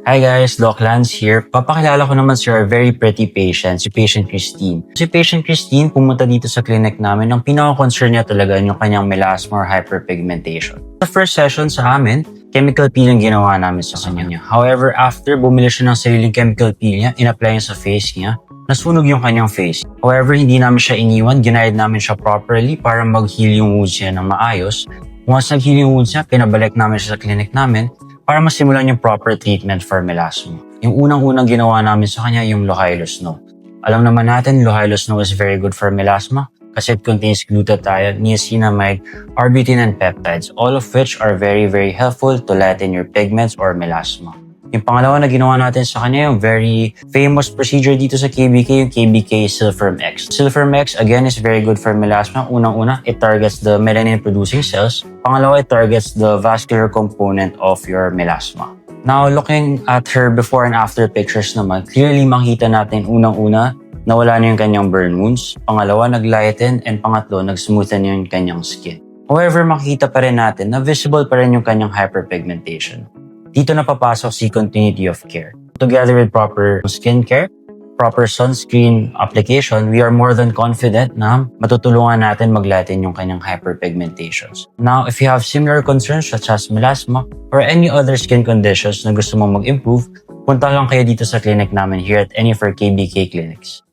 Hi guys, Doc Lance here. Papakilala ko naman si our very pretty patient, si Patient Christine. Si Patient Christine pumunta dito sa clinic namin. Ang pinaka-concern niya talaga yung kanyang melasma or hyperpigmentation. Sa first session sa amin, chemical peel yung ginawa namin sa kanya. However, after bumili siya ng sariling chemical peel niya, in-apply niya sa face niya, nasunog yung kanyang face. However, hindi namin siya iniwan, ginayad namin siya properly para mag-heal yung wounds niya ng maayos. Once nag-heal yung wounds niya, pinabalik namin siya sa clinic namin para masimulan yung proper treatment for melasma. Yung unang-unang ginawa namin sa kanya yung Lohylo Snow. Alam naman natin, Lohylo Snow is very good for melasma kasi it contains glutathione, niacinamide, arbutin, and peptides, all of which are very, very helpful to lighten your pigments or melasma. Yung pangalawa na ginawa natin sa kanya, yung very famous procedure dito sa KBK, yung KBK Silpherm X. Silpherm X, again, is very good for melasma. Unang-una, it targets the melanin-producing cells. Pangalawa, it targets the vascular component of your melasma. Now, looking at her before and after pictures naman, clearly makita natin unang-una, nawala na yung kanyang burn wounds. Pangalawa, naglighten. And pangatlo, nag-smoothen yung kanyang skin. However, makikita pa rin natin na visible pa rin yung kanyang hyperpigmentation. Dito na papasok si continuity of care. Together with proper skincare, proper sunscreen application, we are more than confident na matutulungan natin maglighten yung kanyang hyperpigmentations. Now, if you have similar concerns such as melasma or any other skin conditions na gusto mong mag-improve, punta lang kayo dito sa clinic namin here at any of our KBK clinics.